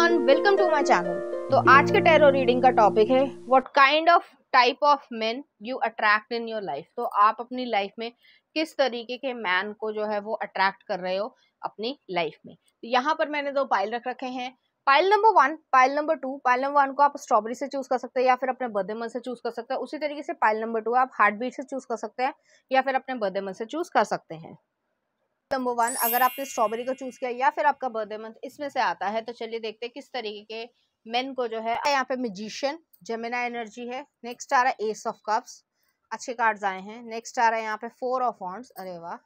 Everyone, welcome to my channel. तो आज के टैरो रीडिंग का टॉपिक है what kind of type of men you attract in your life. तो आप अपनी लाइफ में किस तरीके के मैन को जो है वो अट्रैक्ट कर रहे हो अपनी लाइफ में। तो यहाँ पर मैंने दो पाइल रख रखे हैं, pile number 1, pile number 2। Pile number 1 को आप स्ट्रॉबेरी से चूज कर सकते हैं या फिर अपने बर्थडे मंथ से चूज कर सकते हैं। उसी तरीके से पाइल नंबर 2 आप हार्ट बीट से चूज कर सकते हैं या फिर अपने बर्थडे मंथ से चूज कर सकते हैं। नंबर 1 अगर आपने स्ट्रॉबेरी को चूज किया या फिर आपका बर्थडे मंथ इसमें से आता है, तो चलिए देखते हैं किस तरीके के मेन को जो है। यहाँ पे मैजिशियन, जेमिनी एनर्जी है। नेक्स्ट आ रहा है एस ऑफ कप्स, अच्छे कार्ड्स आए हैं। नेक्स्ट आ रहा है यहाँ पे 4 ऑफ वॉन्ड्स, अरे वाह।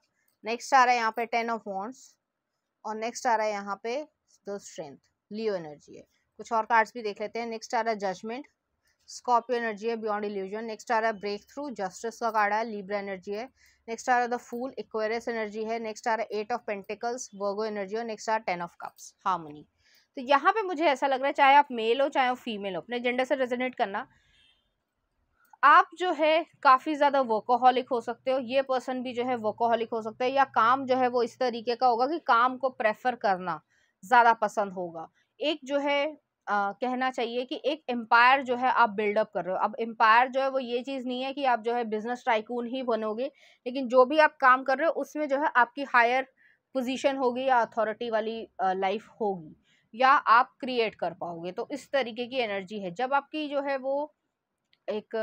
नेक्स्ट आ रहा है यहाँ पे 10 ऑफ वॉन्ड्स और नेक्स्ट आ रहा है यहाँ पे द स्ट्रेंथ, लियो एनर्जी है। कुछ और कार्ड्स भी देख लेते हैं। नेक्स्ट आ रहा है जजमेंट, स्कॉर्पियो एनर्जी है, बियॉन्ड इल्यूजन। नेक्स्ट आ रहा है ब्रेक थ्रू, जस्टिस का कार्ड है, लिब्रा एनर्जी है। नेक्स्ट आ रहा है द फूल, एक्वेरियस एनर्जी है। नेक्स्ट आ रहा है 8 ऑफ पेंटिकल्स, वर्गो एनर्जी। और नेक्स्ट आ रहा है 10 ऑफ कप्स, हार्मनी। तो यहाँ पे मुझे ऐसा लग रहा है, चाहे आप मेल हो चाहे आप फीमेल हो, अपने जेंडर से रेजोनेट करना। आप जो है काफ़ी ज़्यादा वर्कोहॉलिक हो सकते हो, ये पर्सन भी जो है वर्कोहॉलिक हो सकता है, या काम जो है वो इस तरीके का होगा कि काम को प्रेफर करना ज़्यादा पसंद होगा। एक जो है कहना चाहिए कि एक एम्पायर जो है आप बिल्डअप कर रहे हो। अब एम्पायर जो है वो ये चीज़ नहीं है कि आप जो है बिजनेस टाइकून ही बनोगे, लेकिन जो भी आप काम कर रहे हो उसमें जो है आपकी हायर पोजीशन होगी या अथॉरिटी वाली लाइफ होगी, या आप क्रिएट कर पाओगे। तो इस तरीके की एनर्जी है। जब आपकी जो है वो एक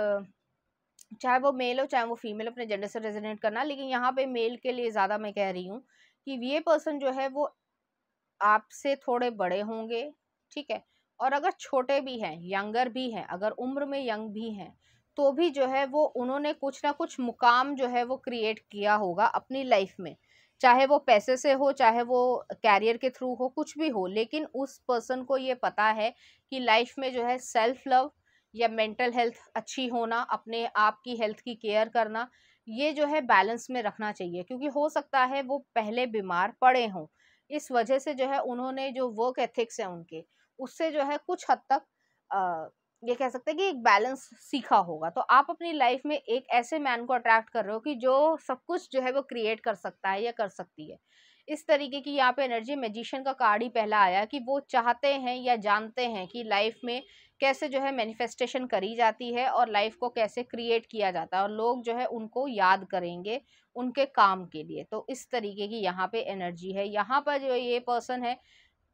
चाहे वो मेल हो चाहे वो फीमेल, अपने जेंडर से रेजोनेट करना, लेकिन यहाँ पे मेल के लिए ज़्यादा मैं कह रही हूँ कि ये पर्सन जो है वो आपसे थोड़े बड़े होंगे, ठीक है। और अगर छोटे भी हैं, यंगर भी हैं, अगर उम्र में यंग भी हैं, तो भी जो है वो उन्होंने कुछ ना कुछ मुकाम जो है वो क्रिएट किया होगा अपनी लाइफ में, चाहे वो पैसे से हो चाहे वो कैरियर के थ्रू हो, कुछ भी हो। लेकिन उस पर्सन को ये पता है कि लाइफ में जो है सेल्फ लव या मेंटल हेल्थ अच्छी होना, अपने आप की हेल्थ की केयर करना, ये जो है बैलेंस में रखना चाहिए। क्योंकि हो सकता है वो पहले बीमार पड़े हों, इस वजह से जो है उन्होंने जो वर्क एथिक्स है उनके, उससे जो है कुछ हद तक ये कह सकते हैं कि एक बैलेंस सीखा होगा। तो आप अपनी लाइफ में एक ऐसे मैन को अट्रैक्ट कर रहे हो कि जो सब कुछ जो है वो क्रिएट कर सकता है या कर सकती है। इस तरीके की यहाँ पे एनर्जी। मैजिशियन का कार्ड ही पहला आया कि वो चाहते हैं या जानते हैं कि लाइफ में कैसे जो है मैनिफेस्टेशन करी जाती है और लाइफ को कैसे क्रिएट किया जाता है, और लोग जो है उनको याद करेंगे उनके काम के लिए। तो इस तरीके की यहाँ पे एनर्जी है। यहाँ पर जो ये पर्सन है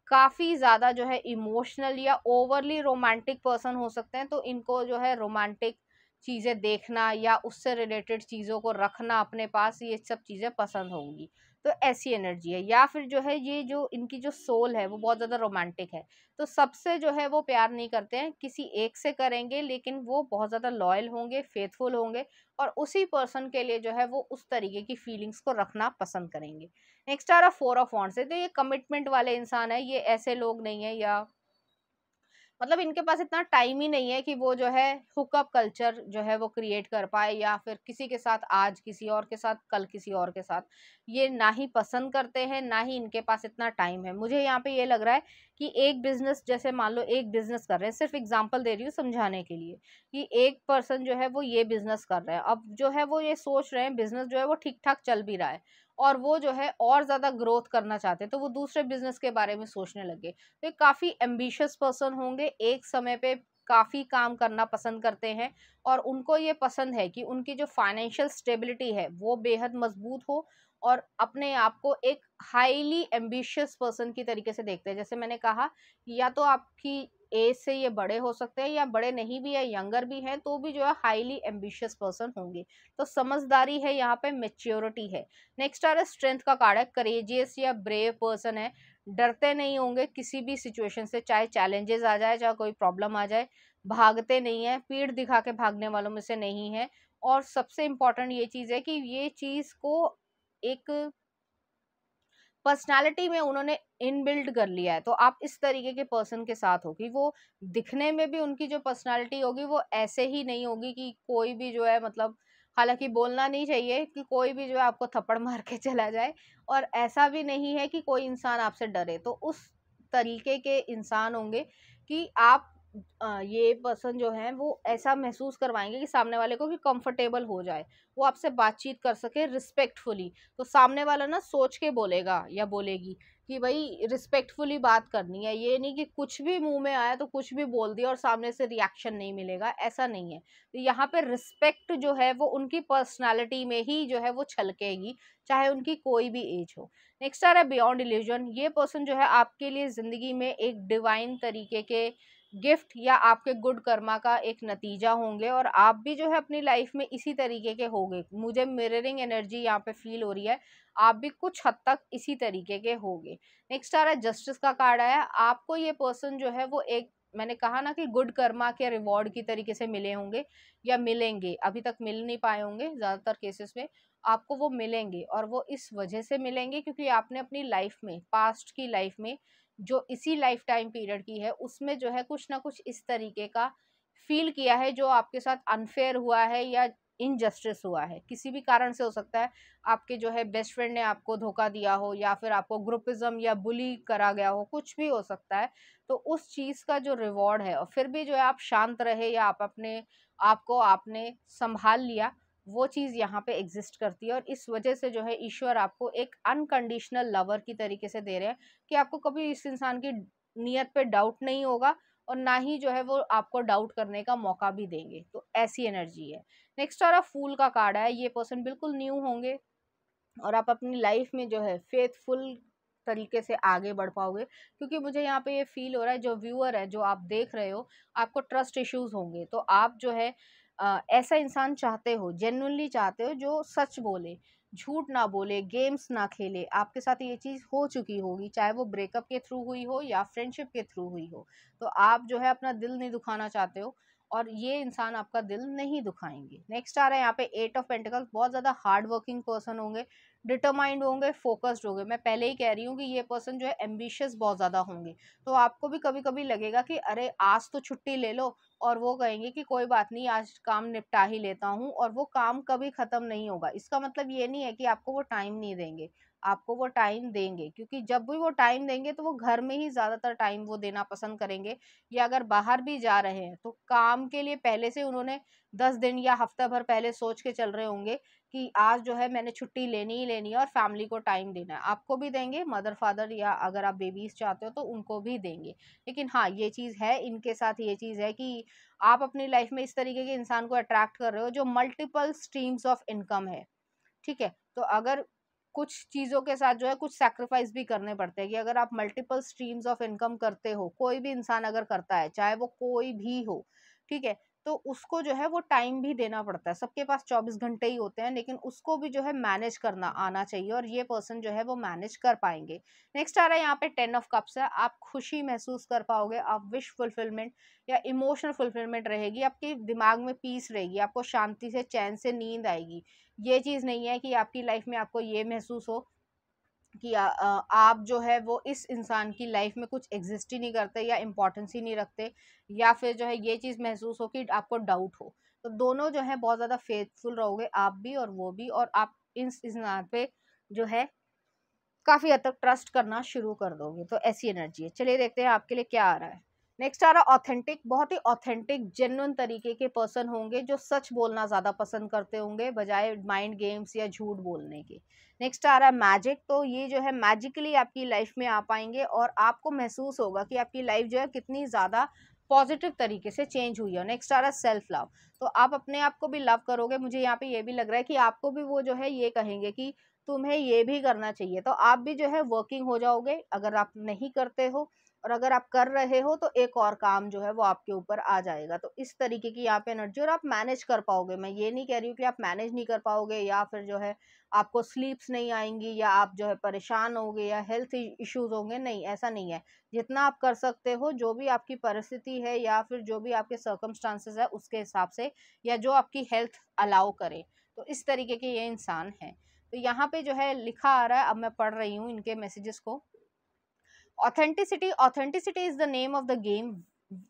काफ़ी ज़्यादा जो है इमोशनल या ओवरली रोमांटिक पर्सन हो सकते हैं। तो इनको जो है रोमांटिक चीज़ें देखना या उससे रिलेटेड चीज़ों को रखना अपने पास, ये सब चीज़ें पसंद होंगी। तो ऐसी एनर्जी है। या फिर जो है ये जो इनकी जो सोल है वो बहुत ज़्यादा रोमांटिक है, तो सबसे जो है वो प्यार नहीं करते हैं, किसी एक से करेंगे, लेकिन वो बहुत ज़्यादा लॉयल होंगे, फेथफुल होंगे, और उसी पर्सन के लिए जो है वो उस तरीके की फीलिंग्स को रखना पसंद करेंगे। नेक्स्ट आ रहा 4 ऑफ वॉन्ड्स है। तो ये कमिटमेंट वाले इंसान है, ये ऐसे लोग नहीं है, या मतलब इनके पास इतना टाइम ही नहीं है कि वो जो है हुकअप कल्चर जो है वो क्रिएट कर पाए, या फिर किसी के साथ आज किसी और के साथ कल किसी और के साथ, ये ना ही पसंद करते हैं ना ही इनके पास इतना टाइम है। मुझे यहाँ पे ये लग रहा है कि एक बिजनेस, जैसे मान लो एक बिजनेस कर रहे हैं, सिर्फ एग्जांपल दे रही हूँ समझाने के लिए, कि एक पर्सन जो है वो ये बिजनेस कर रहे हैं, अब जो है वो ये सोच रहे हैं बिजनेस जो है वो ठीक ठाक चल भी रहा है और वो जो है और ज़्यादा ग्रोथ करना चाहते हैं, तो वो दूसरे बिजनेस के बारे में सोचने लगे। तो काफ़ी एम्बिशियस पर्सन होंगे, एक समय पे काफ़ी काम करना पसंद करते हैं, और उनको ये पसंद है कि उनकी जो फाइनेंशियल स्टेबिलिटी है वो बेहद मजबूत हो, और अपने आप को एक हाईली एम्बिशियस पर्सन की तरीके से देखते हैं। जैसे मैंने कहा, या तो आपकी एज से ये बड़े हो सकते हैं, या बड़े नहीं भी है, यंगर भी हैं, तो भी जो है हाईली एम्बिशियस पर्सन होंगे। तो समझदारी है यहाँ पे, मेच्योरिटी है। नेक्स्ट आ रहा है स्ट्रेंथ का कार्ड है, करेजियस या ब्रेव पर्सन है, डरते नहीं होंगे किसी भी सिचुएशन से, चाहे चैलेंजेस आ जाए चाहे कोई प्रॉब्लम आ जाए, भागते नहीं है, पीठ दिखा के भागने वालों में से नहीं है। और सबसे इम्पोर्टेंट ये चीज़ है कि ये चीज़ को एक पर्सनालिटी में उन्होंने इनबिल्ड कर लिया है। तो आप इस तरीके के पर्सन के साथ हो कि वो दिखने में भी उनकी जो पर्सनालिटी होगी वो ऐसे ही नहीं होगी कि कोई भी जो है, मतलब हालांकि बोलना नहीं चाहिए कि कोई भी जो है आपको थप्पड़ मार के चला जाए, और ऐसा भी नहीं है कि कोई इंसान आपसे डरे। तो उस तरीके के इंसान होंगे कि आप ये पर्सन जो है वो ऐसा महसूस करवाएंगे कि सामने वाले को कि कंफर्टेबल हो जाए, वो आपसे बातचीत कर सके रिस्पेक्टफुली। तो सामने वाला ना सोच के बोलेगा या बोलेगी कि भाई रिस्पेक्टफुली बात करनी है, ये नहीं कि कुछ भी मुंह में आया तो कुछ भी बोल दिया और सामने से रिएक्शन नहीं मिलेगा, ऐसा नहीं है। तो यहाँ पे रिस्पेक्ट जो है वो उनकी पर्सनालिटी में ही जो है वो छलकेगी, चाहे उनकी कोई भी एज हो। नेक्स्ट आ रहा है बियॉन्ड इल्यूजन। ये पर्सन जो है आपके लिए जिंदगी में एक डिवाइन तरीके के गिफ्ट या आपके गुड कर्मा का एक नतीजा होंगे, और आप भी जो है अपनी लाइफ में इसी तरीके के होंगे। मुझे मिररिंग एनर्जी यहाँ पे फील हो रही है, आप भी कुछ हद तक इसी तरीके के होंगे। नेक्स्ट आ रहा है जस्टिस का कार्ड आया। आपको ये पर्सन जो है वो एक, मैंने कहा ना कि गुड कर्मा के रिवॉर्ड की तरीके से मिले होंगे या मिलेंगे, अभी तक मिल नहीं पाए होंगे ज्यादातर केसेस में, आपको वो मिलेंगे। और वो इस वजह से मिलेंगे क्योंकि आपने अपनी लाइफ में, पास्ट की लाइफ में, जो इसी लाइफ टाइम पीरियड की है, उसमें जो है कुछ ना कुछ इस तरीके का फील किया है जो आपके साथ अनफेयर हुआ है या इनजस्टिस हुआ है, किसी भी कारण से हो सकता है। आपके जो है बेस्ट फ्रेंड ने आपको धोखा दिया हो, या फिर आपको ग्रुपिज्म या बुली करा गया हो, कुछ भी हो सकता है। तो उस चीज का जो रिवॉर्ड है, और फिर भी जो है आप शांत रहे या आप अपने आपको आपने संभाल लिया, वो चीज यहाँ पे एग्जिस्ट करती है। और इस वजह से जो है ईश्वर आपको एक अनकंडीशनल लवर की तरीके से दे रहे हैं कि आपको कभी इस इंसान की नियत पे डाउट नहीं होगा, और ना ही जो है वो आपको डाउट करने का मौका भी देंगे। तो ऐसी एनर्जी है। नेक्स्ट आ रहा फूल का कार्ड है। ये पर्सन बिल्कुल न्यू होंगे, और आप अपनी लाइफ में जो है फेथफुल तरीके से आगे बढ़ पाओगे, क्योंकि मुझे यहाँ पे ये फील हो रहा है, जो व्यूअर है, जो आप देख रहे हो, आपको ट्रस्ट इश्यूज होंगे। तो आप जो है ऐसा इंसान चाहते हो, जेन्युइनली चाहते हो, जो सच बोले, झूठ ना बोले, गेम्स ना खेले। आपके साथ ये चीज़ हो चुकी होगी, चाहे वो ब्रेकअप के थ्रू हुई हो या फ्रेंडशिप के थ्रू हुई हो। तो आप जो है अपना दिल नहीं दुखाना चाहते हो, और ये इंसान आपका दिल नहीं दुखाएंगे। नेक्स्ट आ रहा है यहाँ पे एट ऑफ पेंटिकल्स। बहुत ज़्यादा हार्ड वर्किंग पर्सन होंगे, डिटरमाइंड होंगे, फोकस्ड होंगे। मैं पहले ही कह रही हूँ कि ये पर्सन जो है एम्बिशियस बहुत ज़्यादा होंगे। तो आपको भी कभी कभी लगेगा कि अरे आज तो छुट्टी ले लो, और वो कहेंगे कि कोई बात नहीं, आज काम निपटा ही लेता हूँ, और वो काम कभी खत्म नहीं होगा। इसका मतलब ये नहीं है कि आपको वो टाइम नहीं देंगे, आपको वो टाइम देंगे, क्योंकि जब भी वो टाइम देंगे तो वो घर में ही ज्यादातर टाइम वो देना पसंद करेंगे, या अगर बाहर भी जा रहे हैं तो काम के लिए पहले से उन्होंने 10 दिन या हफ्ता भर पहले सोच के चल रहे होंगे कि आज जो है मैंने छुट्टी लेनी ही लेनी है, और फैमिली को टाइम देना है। आपको भी देंगे, मदर फादर, या अगर आप बेबीज चाहते हो तो उनको भी देंगे। लेकिन हाँ, ये चीज़ है, इनके साथ ये चीज़ है कि आप अपनी लाइफ में इस तरीके के इंसान को अट्रैक्ट कर रहे हो जो मल्टीपल स्ट्रीम्स ऑफ इनकम है। ठीक है, तो अगर कुछ चीज़ों के साथ जो है कुछ सैक्रिफाइस भी करने पड़ते हैं, कि अगर आप मल्टीपल स्ट्रीम्स ऑफ इनकम करते हो, कोई भी इंसान अगर करता है, चाहे वो कोई भी हो, ठीक है, तो उसको जो है वो टाइम भी देना पड़ता है। सबके पास 24 घंटे ही होते हैं, लेकिन उसको भी जो है मैनेज करना आना चाहिए, और ये पर्सन जो है वो मैनेज कर पाएंगे। नेक्स्ट आ रहा है यहाँ पे 10 ऑफ कप्स है। आप खुशी महसूस कर पाओगे, आप विश फुलफिलमेंट या इमोशनल फुलफिलमेंट रहेगी, आपके दिमाग में पीस रहेगी, आपको शांति से चैन से नींद आएगी। ये चीज़ नहीं है कि आपकी लाइफ में आपको ये महसूस हो कि आप जो है वो इस इंसान की लाइफ में कुछ एग्जिस्ट ही नहीं करते या इम्पोर्टेंस ही नहीं रखते, या फिर जो है ये चीज़ महसूस हो कि आपको डाउट हो। तो दोनों जो है बहुत ज़्यादा फेथफुल रहोगे, आप भी और वो भी, और आप इस इंसान पे जो है काफी हद तक ट्रस्ट करना शुरू कर दोगे। तो ऐसी एनर्जी है। चलिए देखते हैं आपके लिए क्या आ रहा है। नेक्स्ट आ रहा है ऑथेंटिक। बहुत ही ऑथेंटिक जेन्युइन तरीके के पर्सन होंगे, जो सच बोलना ज्यादा पसंद करते होंगे बजाय माइंड गेम्स या झूठ बोलने के। नेक्स्ट आ रहा है मैजिक। तो ये जो है मैजिकली आपकी लाइफ में आ पाएंगे, और आपको महसूस होगा कि आपकी लाइफ जो है कितनी ज्यादा पॉजिटिव तरीके से चेंज हुई है। नेक्स्ट आ रहा है सेल्फ लव। तो आप अपने आप को भी लव करोगे। मुझे यहाँ पे ये भी लग रहा है कि आपको भी वो जो है ये कहेंगे कि तुम्हें ये भी करना चाहिए। तो आप भी जो है वर्किंग हो जाओगे, अगर आप नहीं करते हो, और अगर आप कर रहे हो तो एक और काम जो है वो आपके ऊपर आ जाएगा। तो इस तरीके की यहाँ पे एनर्जी, और आप मैनेज कर पाओगे। मैं ये नहीं कह रही हूँ कि आप मैनेज नहीं कर पाओगे, या फिर जो है आपको स्लीप्स नहीं आएंगी, या आप जो है परेशान होगे, या हेल्थ इश्यूज होंगे। नहीं, ऐसा नहीं है। जितना आप कर सकते हो, जो भी आपकी परिस्थिति है या फिर जो भी आपके सर्कमस्टांसेस है उसके हिसाब से, या जो आपकी हेल्थ अलाउ करे, तो इस तरीके के ये इंसान है। तो यहाँ पे जो है लिखा आ रहा है, अब मैं पढ़ रही हूँ इनके मैसेजेस को। Authenticity is the name of the game.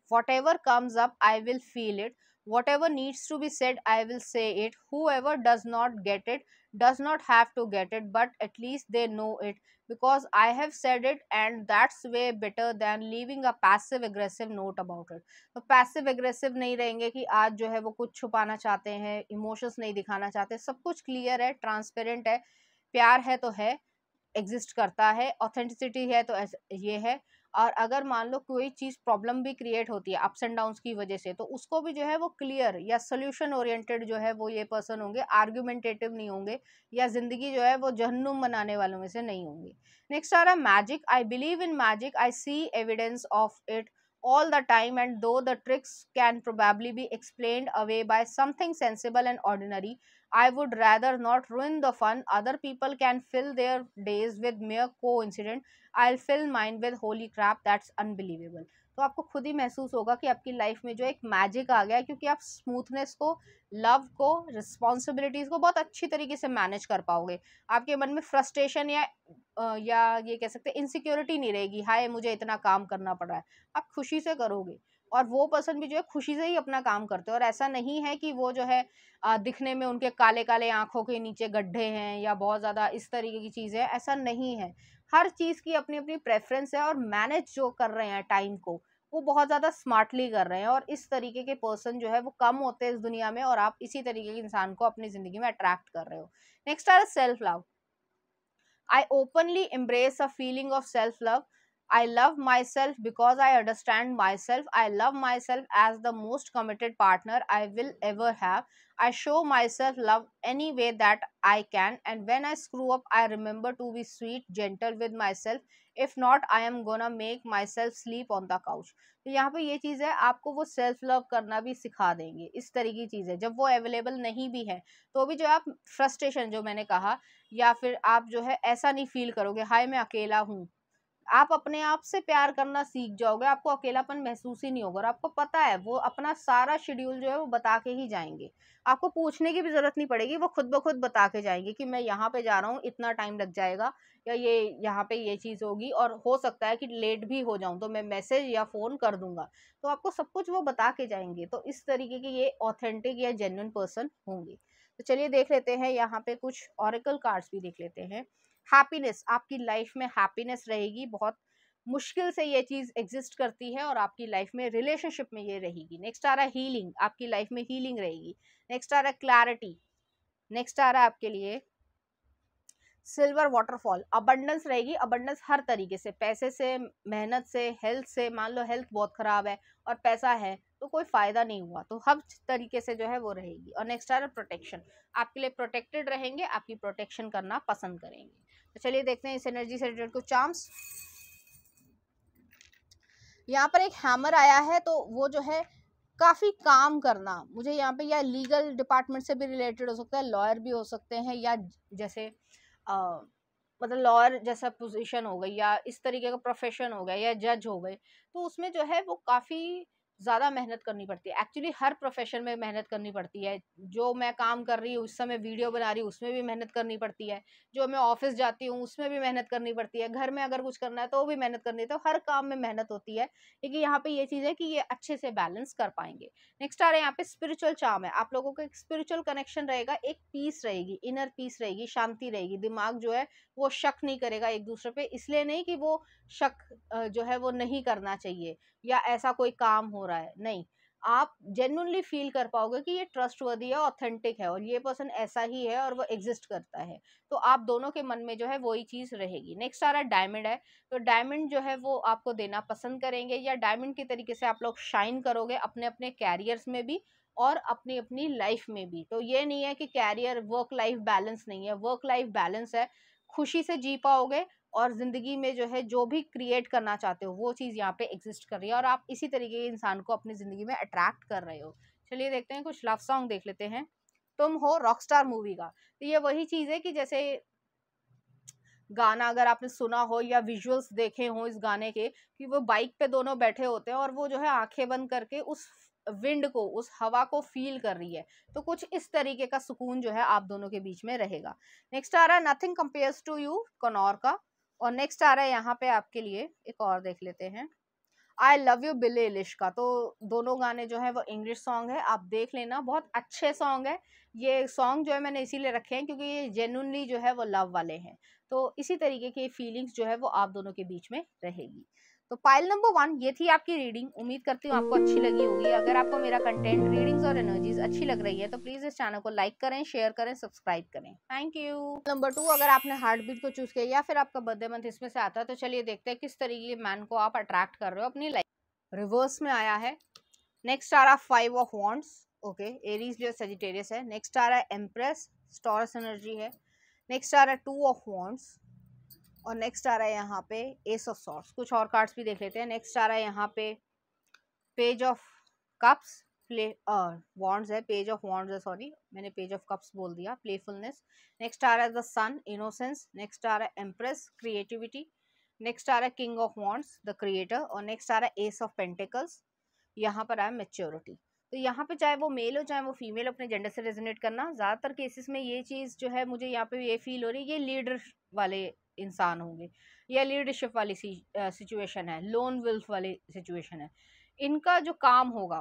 Whatever comes up, I will feel it. Whatever needs to be said, I will say it. Whoever does not get it does not have to get it, but at least they know it, because I have said it, and that's way better than leaving a passive aggressive note about it. तो passive aggressive नहीं रहेंगे कि आज जो है वो कुछ छुपाना चाहते हैं, इमोशंस नहीं दिखाना चाहते, सब कुछ क्लियर है, ट्रांसपेरेंट है, प्यार है तो है, एग्जिस्ट करता है, ऑथेंटिसिटी है तो ये है। और अगर मान लो कोई चीज़ प्रॉब्लम भी क्रिएट होती है अप्स एंड डाउन्स की वजह से, तो उसको भी जो है वो क्लियर या सोल्यूशन ओरिएंटेड जो है वो ये पर्सन होंगे, आर्ग्यूमेंटेटिव नहीं होंगे, या जिंदगी जो है वो जहन्नुम बनाने वालों में से नहीं होंगे। नेक्स्ट आ रहा है magic. I believe in magic, I see evidence of it all the time, and though the tricks can probably be explained away by something sensible and ordinary, I would rather not ruin the fun. Other people can fill their days with mere coincidence, I'll fill mine with holy crap, that's unbelievable. तो आपको खुद ही महसूस होगा कि आपकी life में जो एक मैजिक आ गया है, क्योंकि आप स्मूथनेस को, लव को, रिस्पॉन्सिबिलिटीज को बहुत अच्छी तरीके से मैनेज कर पाओगे। आपके मन में फ्रस्ट्रेशन या ये कह सकते हैं इनसिक्योरिटी नहीं रहेगी, हाय मुझे इतना काम करना पड़ रहा है। आप खुशी से करोगे, और वो पर्सन भी जो है खुशी से ही अपना काम करते हैं। और ऐसा नहीं है कि वो जो है दिखने में उनके काले काले आंखों के नीचे गड्ढे हैं या बहुत ज़्यादा इस तरीके की चीज़ है, ऐसा नहीं है। हर चीज़ की अपनी अपनी प्रेफरेंस है, और मैनेज जो कर रहे हैं टाइम को, वो बहुत ज़्यादा स्मार्टली कर रहे हैं। और इस तरीके के पर्सन जो है वो कम होते हैं इस दुनिया में, और आप इसी तरीके के इंसान को अपनी ज़िंदगी में अट्रैक्ट कर रहे हो। नेक्स्ट आ self love. I openly embrace a feeling of self-love. I love myself because I understand myself. I love myself as the most committed partner I will ever have. I show myself love any way that I can, and when I screw up, I remember to be sweet, gentle with myself. If not, I am gonna make myself sleep on the couch. तो यहाँ पे ये चीज़ है, आपको वो self love करना भी सिखा देंगे। इस तरह की चीज़ है, जब वो अवेलेबल नहीं भी है तो भी जो आप फ्रस्ट्रेशन जो मैंने कहा, या फिर आप जो है ऐसा नहीं फील करोगे हाय मैं अकेला हूँ। आप अपने आप से प्यार करना सीख जाओगे, आपको अकेलापन महसूस ही नहीं होगा। और आपको पता है वो अपना सारा शेड्यूल जो है वो बता के ही जाएंगे, आपको पूछने की भी जरूरत नहीं पड़ेगी, वो खुद ब खुद बता के जाएंगे कि मैं यहाँ पे जा रहा हूँ, इतना टाइम लग जाएगा, या ये यहाँ पे ये चीज़ होगी, और हो सकता है कि लेट भी हो जाऊँ तो मैं मैसेज या फ़ोन कर दूंगा। तो आपको सब कुछ वो बता के जाएंगे। तो इस तरीके के ये ऑथेंटिक या जेन्युइन पर्सन होंगे। तो चलिए देख लेते हैं, यहाँ पे कुछ ऑरेकल कार्ड्स भी देख लेते हैं। हैप्पीनेस, आपकी लाइफ में हैप्पीनेस रहेगी, बहुत मुश्किल से ये चीज एग्जिस्ट करती है, और आपकी लाइफ में रिलेशनशिप में ये रहेगी। नेक्स्ट आ रहा है हीलिंग, आपकी लाइफ में हीलिंग रहेगी। नेक्स्ट आ रहा है क्लैरिटी। नेक्स्ट आ रहा है आपके लिए सिल्वर वाटरफॉल, अबंडेंस रहेगी। अबंडेंस हर तरीके से, पैसे से, मेहनत से, हेल्थ से। मान लो हेल्थ बहुत खराब है और पैसा है तो कोई फायदा नहीं हुआ, तो हर तरीके से जो है वो रहेगी। और नेक्स्ट आ रहा है प्रोटेक्शन, आपके लिए प्रोटेक्टेड रहेंगे, आपकी प्रोटेक्शन करना पसंद करेंगे। तो चलिए देखते हैं इस एनर्जी से रिलेटेड कुछ चार्म्स। यहाँ पर एक हैमर आया है, तो वो जो है काफ़ी काम करना, मुझे यहाँ पे या लीगल डिपार्टमेंट से भी रिलेटेड हो सकता है, लॉयर भी हो सकते हैं, या जैसे मतलब लॉयर जैसा पोजीशन हो गई, या इस तरीके का प्रोफेशन हो गया, या जज हो गए, तो उसमें जो है वो काफ़ी ज़्यादा मेहनत करनी पड़ती है। एक्चुअली हर प्रोफेशन में मेहनत करनी पड़ती है। जो मैं काम कर रही हूँ उस समय वीडियो बना रही हूँ उसमें भी मेहनत करनी पड़ती है, जो मैं ऑफिस जाती हूँ उसमें भी मेहनत करनी पड़ती है, घर में अगर कुछ करना है तो भी मेहनत करनी है। तो हर काम में मेहनत होती है, लेकिन यहाँ पे ये चीज़ है कि ये अच्छे से बैलेंस कर पाएंगे। नेक्स्ट आ रहा है यहाँ पे स्पिरिचुअल चार्म है, आप लोगों का एक स्पिरिचुअल कनेक्शन रहेगा, एक पीस रहेगी, इनर पीस रहेगी, शांति रहेगी। दिमाग जो है वो शक नहीं करेगा एक दूसरे पे, इसलिए नहीं कि वो शक जो है वो नहीं करना चाहिए या ऐसा कोई काम हो रहा है, नहीं, आप जेन्युइनली फील कर पाओगे कि ये ट्रस्टवर्दी है, ऑथेंटिक है, और ये पर्सन ऐसा ही है और वो एग्जिस्ट करता है। तो आप दोनों के मन में जो है वही चीज रहेगी। नेक्स्ट आ रहा है डायमंड है, तो डायमंड जो है वो आपको देना पसंद करेंगे, या डायमंड की तरीके से आप लोग शाइन करोगे अपने अपने कैरियर्स में भी और अपनी अपनी लाइफ में भी। तो ये नहीं है कि कैरियर वर्क लाइफ बैलेंस नहीं है, वर्क लाइफ बैलेंस है, खुशी से जी पाओगे, और जिंदगी में जो है जो भी क्रिएट करना चाहते हो वो चीज़ यहाँ पे एग्जिस्ट कर रही है, और आप इसी तरीके के इंसान को अपनी जिंदगी में अट्रैक्ट कर रहे हो। चलिए देखते हैं कुछ लव सॉन्ग देख लेते हैं। तुम हो रॉकस्टार मूवी का, तो ये वही चीज़ है कि जैसे गाना अगर आपने सुना हो या विजुअल्स देखे हो इस गाने के, कि वो बाइक पे दोनों बैठे होते हैं और वो जो है आंखें बंद करके उस विंड को, उस हवा को फील कर रही है। तो कुछ इस तरीके का सुकून जो है आप दोनों के बीच में रहेगा। नेक्स्ट आ रहा है नथिंग कंपेयर्स टू यू, कनौर का। और नेक्स्ट आ रहा है यहाँ पे आपके लिए एक और देख लेते हैं, I love you Billy Eilish का। तो दोनों गाने जो है वो इंग्लिश सॉन्ग है, आप देख लेना, बहुत अच्छे सॉन्ग है। ये सॉन्ग जो है मैंने इसीलिए रखे हैं क्योंकि ये जेन्युइनली जो है वो लव वाले हैं। तो इसी तरीके की फीलिंग्स जो है वो आप दोनों के बीच में रहेगी। तो पाइल नंबर 1 ये थी आपकी रीडिंग। उम्मीद करती हूँ आपको अच्छी लगी होगी। अगर आपको मेरा कंटेंट, रीडिंग्स और एनर्जीज अच्छी लग रही है तो प्लीज इस चैनल को लाइक करें, शेयर करें, सब्सक्राइब करें। Thank you. नंबर 2, अगर आपने हार्ट बीट को चूज किया या फिर आपका बर्थडे मंथ इसमें से आता है तो चलिए देखते हैं किस तरीके के मैन को आप अट्रैक्ट कर रहे हो अपनी लाइफ। रिवर्स में आया है। नेक्स्ट आ रहा 5 of wands, okay, Aries Leo Sagittarius है। नेक्स्ट आ रहा है एम्प्रेस, टॉरस एनर्जी है। नेक्स्ट आ रहा है 2 ऑफ वॉन्ड्स और नेक्स्ट आ रहा है यहाँ पे एस ऑफ सॉर्ड्स। कुछ और कार्ड्स भी देख लेते हैं। नेक्स्ट आ रहा है यहाँ पे page of cups, play wands है, पेज ऑफ वॉन्ड्स है, सॉरी मैंने पेज ऑफ कप्स बोल दिया, प्लेफुलनेस। नेक्स्ट आ रहा है द सन, इनोसेंस। नेक्स्ट आ रहा है एम्प्रेस, क्रिएटिविटी। नेक्स्ट आ रहा है king of wands, the creator. और नेक्स्ट आ रहा है एस ऑफ पेंटिकल्स, यहाँ पर आया मेच्योरिटी। तो यहाँ पे चाहे वो मेल हो चाहे वो फीमेल, अपने जेंडर से रेजोनेट करना। ज़्यादातर केसेस में ये चीज़ जो है मुझे यहाँ पे ये फील हो रही है, ये लीडर वाले इंसान होंगे या लीडरशिप वाली सिचुएशन है, लोन विल्फ वाली सिचुएशन है। इनका जो काम होगा,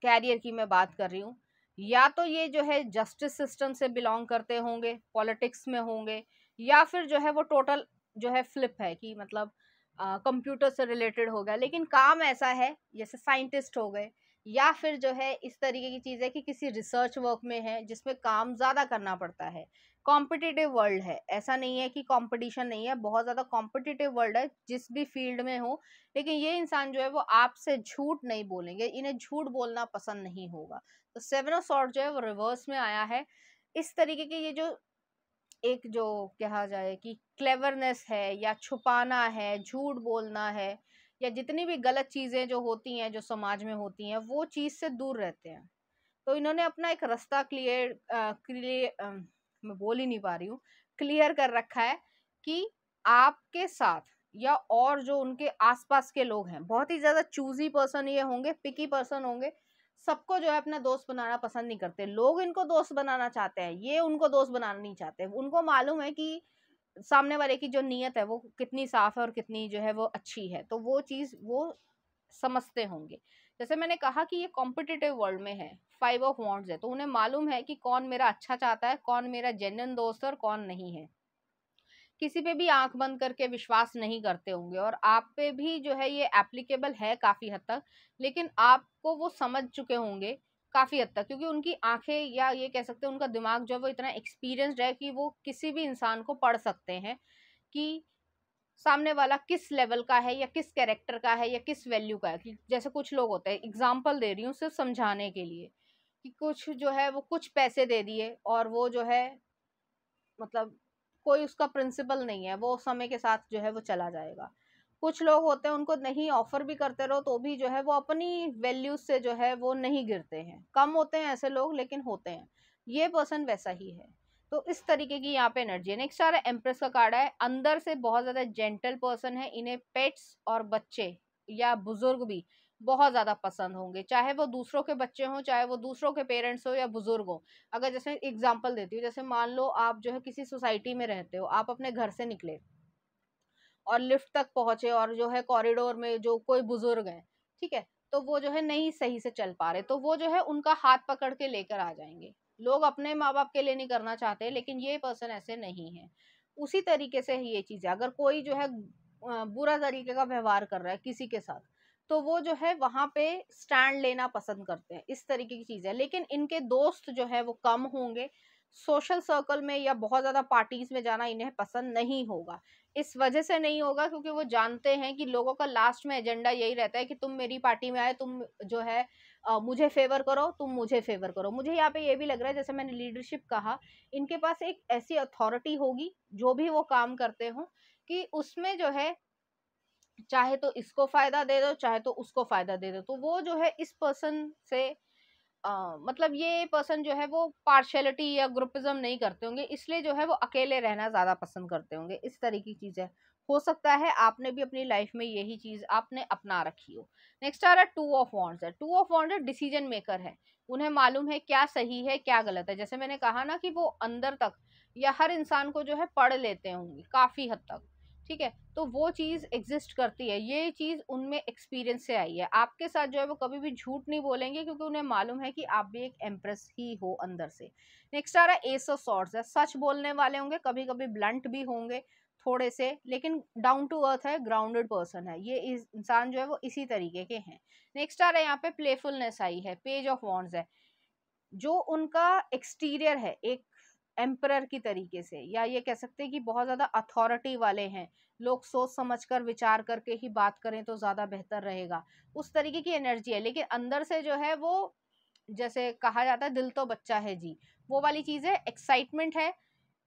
कैरियर की मैं बात कर रही हूँ, या तो ये जो है जस्टिस सिस्टम से बिलोंग करते होंगे, पॉलिटिक्स में होंगे, या फिर जो है वो टोटल जो है फ्लिप है कि मतलब कंप्यूटर से रिलेटेड हो गया, लेकिन काम ऐसा है जैसे साइंटिस्ट हो गए, या फिर जो है इस तरीके की चीज़ है कि किसी रिसर्च वर्क में है जिसमें काम ज़्यादा करना पड़ता है। कॉम्पिटिटिव वर्ल्ड है, ऐसा नहीं है कि कंपटीशन नहीं है, बहुत ज़्यादा कॉम्पिटिटिव वर्ल्ड है जिस भी फील्ड में हो। लेकिन ये इंसान जो है वो आपसे झूठ नहीं बोलेंगे, इन्हें झूठ बोलना पसंद नहीं होगा। तो 7 ऑफ सॉर्ड जो है वो रिवर्स में आया है। इस तरीके के ये जो एक जो कहा जाए कि क्लेवरनेस है या छुपाना है, झूठ बोलना है, या जितनी भी गलत चीज़ें जो होती हैं, जो समाज में होती हैं, वो चीज़ से दूर रहते हैं। तो इन्होंने अपना एक रास्ता मैं बोल ही नहीं पा रही हूँ, क्लियर कर रखा है कि आपके साथ या और जो उनके आसपास के लोग हैं, बहुत ही ज़्यादा चूजी पर्सन ये होंगे, पिकी पर्सन होंगे। सबको जो है अपना दोस्त बनाना पसंद नहीं करते। लोग इनको दोस्त बनाना चाहते हैं, ये उनको दोस्त बनाना नहीं चाहते। उनको मालूम है कि सामने वाले की जो नीयत है वो कितनी साफ है और कितनी जो है वो अच्छी है, तो वो चीज़ वो समझते होंगे। जैसे मैंने कहा कि ये कॉम्पिटिटिव वर्ल्ड में है, 5 ऑफ वॉन्ड्स है, तो उन्हें मालूम है कि कौन मेरा अच्छा चाहता है, कौन मेरा जेन्युइन दोस्त है और कौन नहीं है। किसी पे भी आंख बंद करके विश्वास नहीं करते होंगे, और आप पे भी जो है ये एप्लीकेबल है काफ़ी हद तक, लेकिन आपको वो समझ चुके होंगे काफ़ी हद तक, क्योंकि उनकी आंखें या ये कह सकते हैं उनका दिमाग जो है वो इतना एक्सपीरियंस्ड है कि वो किसी भी इंसान को पढ़ सकते हैं कि सामने वाला किस लेवल का है या किस कैरेक्टर का है या किस वैल्यू का है। कि जैसे कुछ लोग होते हैं, एग्जाम्पल दे रही हूँ सिर्फ समझाने के लिए, कि कुछ जो है वो कुछ पैसे दे दिए और वो जो है मतलब कोई उसका प्रिंसिपल नहीं है, वो समय के साथ जो है वो चला जाएगा। कुछ लोग होते हैं उनको नहीं ऑफर भी करते रहो तो भी जो है वो अपनी वैल्यूज से जो है वो नहीं गिरते हैं। कम होते हैं ऐसे लोग, लेकिन होते हैं। ये पर्सन वैसा ही है। तो इस तरीके की यहाँ पे एनर्जी है। नेक्स्ट आ रहा है एम्प्रेस का कार्ड है। अंदर से बहुत ज्यादा जेंटल पर्सन है। इन्हें पेट्स और बच्चे या बुजुर्ग भी बहुत ज्यादा पसंद होंगे, चाहे वो दूसरों के बच्चे हों, चाहे वो दूसरों के पेरेंट्स हो या बुजुर्ग हो। अगर जैसे एग्जांपल देती हूँ, जैसे मान लो आप जो है किसी सोसाइटी में रहते हो, आप अपने घर से निकले और लिफ्ट तक पहुंचे और जो है कॉरिडोर में जो कोई बुजुर्ग है, ठीक है, तो वो जो है नहीं सही से चल पा रहे, तो वो जो है उनका हाथ पकड़ के लेकर आ जाएंगे। लोग अपने माँ बाप के लिए नहीं करना चाहते, लेकिन ये पर्सन ऐसे नहीं है। उसी तरीके से ये चीज है, अगर कोई जो है बुरा तरीके का व्यवहार कर रहा है किसी के साथ, तो वो जो है वहां पे स्टैंड लेना पसंद करते हैं। इस तरीके की चीज है। लेकिन इनके दोस्त जो है वो कम होंगे। सोशल सर्कल में या बहुत ज्यादा पार्टीज में जाना इन्हें पसंद नहीं होगा। इस वजह से नहीं होगा क्योंकि वो जानते हैं कि लोगों का लास्ट में एजेंडा यही रहता है कि तुम मेरी पार्टी में आए, तुम जो है मुझे फेवर करो, तुम मुझे फेवर करो। मुझे यहाँ पे ये भी लग रहा है, जैसे मैंने लीडरशिप कहा, इनके पास एक ऐसी अथॉरिटी होगी जो भी वो काम करते हो, कि उसमें जो है चाहे तो इसको फायदा दे दो, चाहे तो उसको फायदा दे दो। तो वो जो है इस पर्सन से मतलब ये पर्सन जो है वो पार्शियलिटी या ग्रुपिज्म नहीं करते होंगे, इसलिए जो है वो अकेले रहना ज्यादा पसंद करते होंगे। इस तरीके की चीज है। हो सकता है आपने भी अपनी लाइफ में यही चीज आपने अपना रखी हो। नेक्स्ट आ रहा है 2 ऑफ वॉन्ड्स है। 2 ऑफ वॉन्ड्स डिसीजन मेकर है। उन्हें मालूम है क्या सही है क्या गलत है। जैसे मैंने कहा ना कि वो अंदर तक या हर इंसान को जो है पढ़ लेते होंगे काफी हद तक, ठीक है। तो वो चीज एग्जिस्ट करती है, ये चीज उनमें एक्सपीरियंस से आई है। आपके साथ जो है वो कभी भी झूठ नहीं बोलेंगे, क्योंकि उन्हें मालूम है कि आप भी एक एम्प्रेस ही हो अंदर से। नेक्स्ट आ रहा है एस ऑफ सॉर्ड्स है। सच बोलने वाले होंगे, कभी कभी ब्लंट भी होंगे, थोड़े से, लेकिन डाउन टू अर्थ है, ग्राउंडेड पर्सन है, ये इंसान जो है वो इसी तरीके के हैं। नेक्स्ट आ रहा है यहाँ पे प्लेफुलनेस आई है, पेज ऑफ वॉन्ड्स है, जो उनका एक्सटीरियर है एक एम्परर की तरीके से, या ये कह सकते हैं कि बहुत ज्यादा अथॉरिटी वाले हैं, लोग सोच समझ कर विचार करके ही बात करें तो ज्यादा बेहतर रहेगा, उस तरीके की एनर्जी है। लेकिन अंदर से जो है वो, जैसे कहा जाता है दिल तो बच्चा है जी, वो वाली चीज है, एक्साइटमेंट है,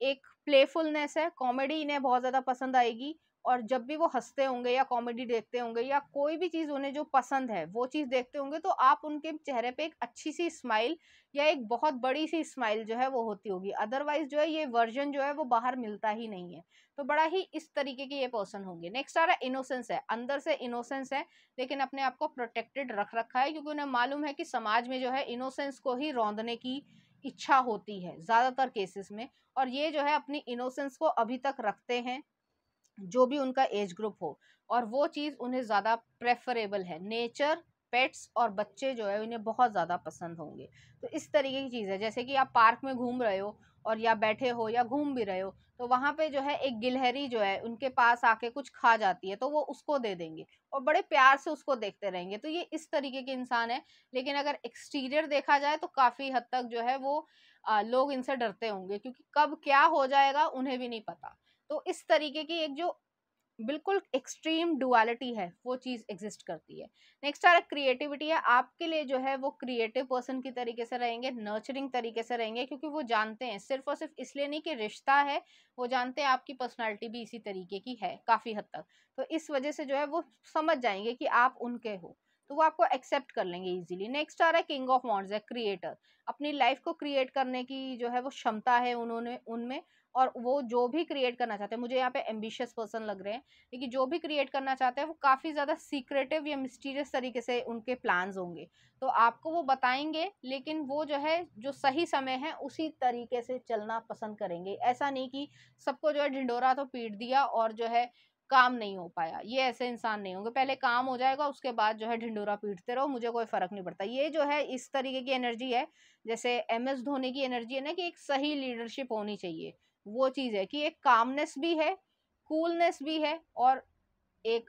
एक प्लेफुलनेस है, कॉमेडी इन्हें बहुत ज्यादा पसंद आएगी, और जब भी वो हंसते होंगे या कॉमेडी देखते होंगे या कोई भी चीज उन्हें जो पसंद है वो चीज देखते होंगे, तो आप उनके चेहरे पे एक अच्छी सी स्माइल या एक बहुत बड़ी सी स्माइल जो है वो होती होगी। अदरवाइज जो है ये वर्जन जो है वो बाहर मिलता ही नहीं है। तो बड़ा ही इस तरीके के ये पर्सन होंगे। नेक्स्ट आ रहा है इनोसेंस है, अंदर से इनोसेंस है, लेकिन अपने आप को प्रोटेक्टेड रख रखा है, क्योंकि उन्हें मालूम है कि समाज में जो है इनोसेंस को ही रौंदने की इच्छा होती है ज्यादातर केसेस में, और ये जो है अपनी इनोसेंस को अभी तक रखते हैं, जो भी उनका एज ग्रुप हो, और वो चीज उन्हें ज्यादा प्रेफरेबल है। नेचर, पेट्स और बच्चे जो है उन्हें बहुत ज्यादा पसंद होंगे। तो इस तरीके की चीज है, जैसे कि आप पार्क में घूम रहे हो और या बैठे हो या घूम भी रहे हो, तो वहां पे जो है एक गिलहरी जो है उनके पास आके कुछ खा जाती है, तो वो उसको दे देंगे और बड़े प्यार से उसको देखते रहेंगे। तो ये इस तरीके के इंसान है। लेकिन अगर एक्सटीरियर देखा जाए तो काफी हद तक जो है वो लोग इनसे डरते होंगे, क्योंकि कब क्या हो जाएगा उन्हें भी नहीं पता। तो इस तरीके की एक जो बिल्कुल एक्सट्रीम डुअलिटी है वो चीज एग्जिस्ट करती है। नेक्स्ट आ रहा क्रिएटिविटी है, आपके लिए जो है वो क्रिएटिव पर्सन की तरीके से रहेंगे, नर्चरिंग तरीके से रहेंगे, क्योंकि वो जानते हैं, सिर्फ और सिर्फ इसलिए नहीं कि रिश्ता है, वो जानते हैं आपकी पर्सनालिटी भी इसी तरीके की है काफी हद तक। तो इस वजह से जो है वो समझ जाएंगे कि आप उनके हो, तो वो आपको एक्सेप्ट कर लेंगे इजीली। नेक्स्ट आ रहा है किंग ऑफ वॉन्ड्स है, क्रिएटर, अपनी लाइफ को क्रिएट करने की जो है वो क्षमता है उन्होंने उनमें, और वो जो भी क्रिएट करना चाहते हैं, मुझे यहाँ पे एम्बिशियस पर्सन लग रहे हैं, लेकिन जो भी क्रिएट करना चाहते हैं वो काफी ज्यादा सीक्रेटिव या मिस्टीरियस तरीके से उनके प्लान्स होंगे। तो आपको वो बताएंगे, लेकिन वो जो है जो सही समय है उसी तरीके से चलना पसंद करेंगे। ऐसा नहीं कि सबको जो है ढिंडोरा तो पीट दिया और जो है काम नहीं हो पाया, ये ऐसे इंसान नहीं होंगे। पहले काम हो जाएगा, उसके बाद जो है ढिंडोरा पीटते रहो, मुझे कोई फर्क नहीं पड़ता। ये जो है इस तरीके की एनर्जी है, जैसे MS धोनी की एनर्जी है ना, कि एक सही लीडरशिप होनी चाहिए। वो चीज है कि एक कामनेस भी है, कूलनेस भी है, और एक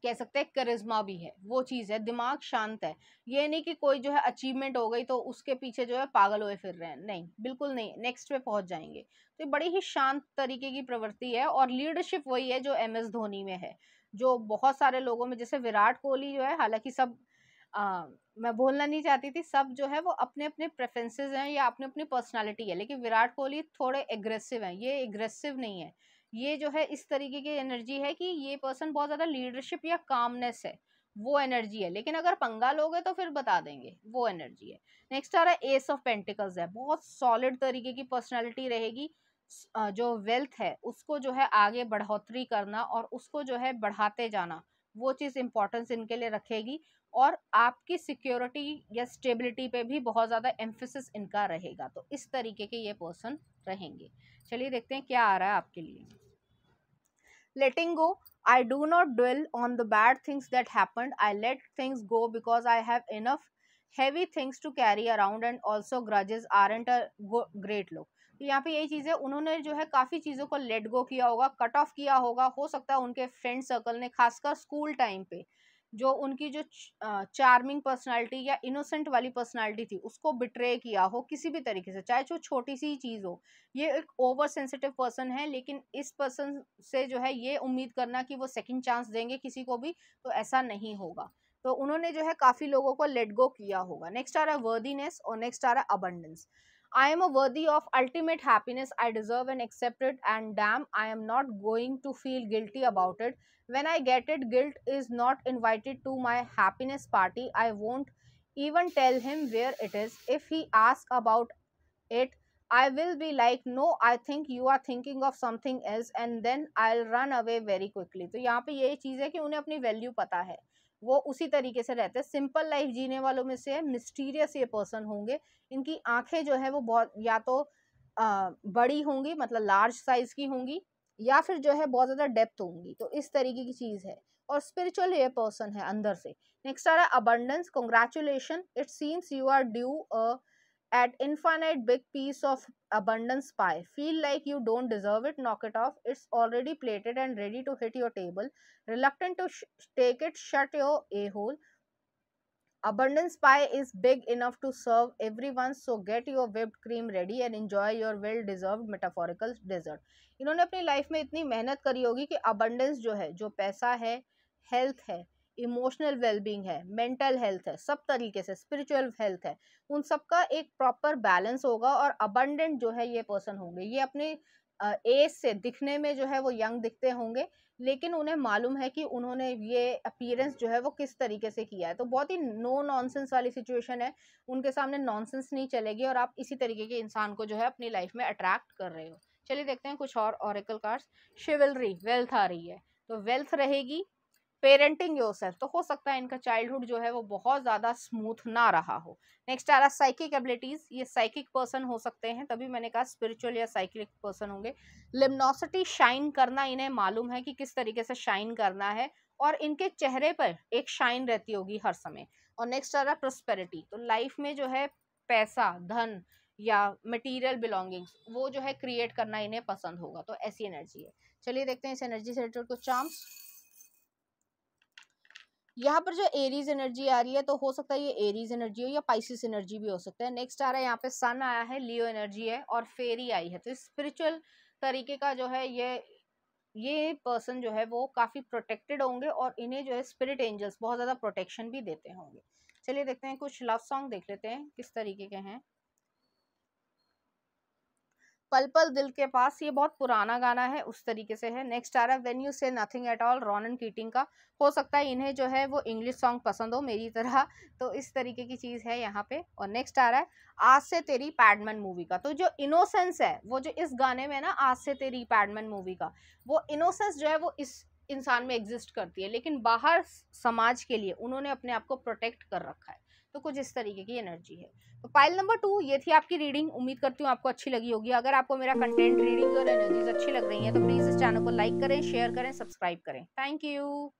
कह सकते हैं करिश्मा भी है, वो चीज है, दिमाग शांत है। ये नहीं कि कोई जो है अचीवमेंट हो गई तो उसके पीछे जो है पागल हुए फिर रहे हैं, नहीं, बिल्कुल नहीं, नेक्स्ट पे पहुंच जाएंगे। तो ये बड़ी ही शांत तरीके की प्रवृत्ति है, और लीडरशिप वही है जो MS धोनी में है, जो बहुत सारे लोगों में, जैसे विराट कोहली जो है, हालांकि सब मैं बोलना नहीं चाहती थी, सब जो है वो अपने अपने प्रेफरेंसेस हैं या अपनी अपनी पर्सनालिटी है, लेकिन विराट कोहली थोड़े एग्रेसिव हैं, ये एग्रेसिव नहीं है। ये जो है इस तरीके की एनर्जी है कि ये पर्सन बहुत ज्यादा लीडरशिप या कामनेस है, वो एनर्जी है। लेकिन अगर पंगा लोगे तो फिर बता देंगे, वो एनर्जी है। नेक्स्ट आ रहा है एस ऑफ पेंटिकल्स है, बहुत सॉलिड तरीके की पर्सनालिटी रहेगी। जो वेल्थ है उसको जो है आगे बढ़ोतरी करना और उसको जो है बढ़ाते जाना, वो चीज इंपॉर्टेंस इनके लिए रखेगी। और आपकी सिक्योरिटी या स्टेबिलिटी पे भी बहुत ज्यादा एम्फेसिस इनका रहेगा। तो इस तरीके के ये पर्सन रहेंगे। चलिए देखते हैं क्या आ रहा है आपके लिए। Letting go, I do not dwell on the bad things that happened. I let things go because I have enough heavy things to carry around, and also grudges aren't a great look. तो यहाँ पे यही चीज है, उन्होंने जो है काफी चीजों को लेट गो किया होगा, कट ऑफ किया होगा। हो सकता है उनके फ्रेंड सर्कल ने, खासकर स्कूल टाइम पे, जो उनकी जो चार्मिंग पर्सनालिटी या इनोसेंट वाली पर्सनालिटी थी, उसको बिट्रे किया हो किसी भी तरीके से, चाहे जो छोटी सी चीज हो। ये एक ओवर सेंसिटिव पर्सन है, लेकिन इस पर्सन से जो है ये उम्मीद करना कि वो सेकंड चांस देंगे किसी को भी, तो ऐसा नहीं होगा। तो उन्होंने जो है काफी लोगों को लेट गो किया होगा। नेक्स्ट आ रहा है वर्दीनेस, और नेक्स्ट आ रहा है abundance. I am a worthy of ultimate happiness. I deserve and accept it, and damn, I am not going to feel guilty about it. When I get it, guilt is not invited to my happiness party. I won't even tell him where it is. If he asks about it, I will be like, no, I think you are thinking of something else, and then I'll run away very quickly. तो यहाँ पे यही चीज़ है कि उन्हें अपनी value पता है, वो उसी तरीके से रहते हैं। सिंपल लाइफ जीने वालों में से मिस्टीरियस ये पर्सन होंगे। इनकी आंखें जो है वो बहुत या तो बड़ी होंगी, मतलब लार्ज साइज की होंगी, या फिर जो है बहुत ज़्यादा डेप्थ होंगी। तो इस तरीके की चीज़ है, और स्पिरिचुअल ये पर्सन है अंदर से। नेक्स्ट आ रहा है abundance. Congratulation, it seems you are due at infinite big piece of abundance pie. Feel like you don't deserve it, knock it off. It's already plated and ready to hit your table. Reluctant to take it, shut your a-hole. Abundance pie is big enough to serve everyone, so get your whipped cream ready and enjoy your well deserved metaphorical dessert. इन्होंने अपनी life में इतनी मेहनत करी होगी कि abundance जो है, जो पैसा है, हेल्थ है, इमोशनल वेलबींग है, मेंटल हेल्थ है, सब तरीके से स्पिरिचुअल हेल्थ है, उन सबका एक प्रॉपर बैलेंस होगा और अबंडेंट जो है ये पर्सन होंगे। ये अपने एज से दिखने में जो है वो यंग दिखते होंगे, लेकिन उन्हें मालूम है कि उन्होंने ये अपीयरेंस जो है वो किस तरीके से किया है। तो बहुत ही नो नॉनसेंस वाली सिचुएशन है, उनके सामने नॉनसेंस नहीं चलेगी और आप इसी तरीके के इंसान को जो है अपनी लाइफ में अट्रैक्ट कर रहे हो। चलिए देखते हैं कुछ और ऑरेकल कार्ड्स। शिवलरी, वेल्थ आ रही है, तो वेल्थ रहेगी। पेरेंटिंग योरसेल्फ, तो हो सकता है इनका चाइल्डहुड जो है वो बहुत ज़्यादा स्मूथ ना रहा हो। नेक्स्ट आ रहा साइकिक एबिलिटीज, ये साइकिक पर्सन हो सकते हैं, तभी मैंने कहा स्पिरिचुअल या साइकिक पर्सन होंगे। लिम्नोसिटी, शाइन करना, इन्हें मालूम है कि किस तरीके से शाइन करना है और इनके चेहरे पर एक शाइन रहती होगी हर समय। और नेक्स्ट आ रहा प्रोस्पेरिटी, तो लाइफ में जो है पैसा, धन या मटेरियल बिलोंगिंग्स वो जो है क्रिएट करना इन्हें पसंद होगा, तो ऐसी एनर्जी है। चलिए देखते हैं इस एनर्जी से रिलेटेड कुछ चार्म्स। यहाँ पर जो एरीज एनर्जी आ रही है, तो हो सकता है ये एरीज एनर्जी हो या पाइसिस एनर्जी भी हो सकता है। नेक्स्ट आ रहा है यहाँ पे सन आया है, लियो एनर्जी है और फेरी आई है, तो स्पिरिचुअल तरीके का जो है ये पर्सन जो है वो काफी प्रोटेक्टेड होंगे और इन्हें जो है स्पिरिट एंजल्स बहुत ज्यादा प्रोटेक्शन भी देते होंगे। चलिए देखते हैं कुछ लव सॉन्ग, देख लेते हैं किस तरीके के हैं। पल पल दिल के पास, ये बहुत पुराना गाना है, उस तरीके से है। नेक्स्ट आ रहा है व्हेन यू से nothing at all, Ronan kidding का। हो सकता है इन्हें जो है वो इंग्लिश सॉन्ग पसंद हो मेरी तरह, तो इस तरीके की चीज है यहाँ पे। और नेक्स्ट आ रहा है आज से तेरी पैडमैन मूवी का, तो जो इनोसेंस है वो जो इस गाने में ना, आज से तेरी पैडमैन मूवी का, वो इनोसेंस जो है वो इस इंसान में एग्जिस्ट करती है, लेकिन बाहर समाज के लिए उन्होंने अपने आप को प्रोटेक्ट कर रखा है, तो कुछ इस तरीके की एनर्जी है। तो पाइल नंबर 2 ये थी आपकी रीडिंग, उम्मीद करती हूँ आपको अच्छी लगी होगी। अगर आपको मेरा कंटेंट, रीडिंग और एनर्जीज अच्छी लग रही है तो प्लीज इस चैनल को लाइक करें, शेयर करें, सब्सक्राइब करें। Thank you.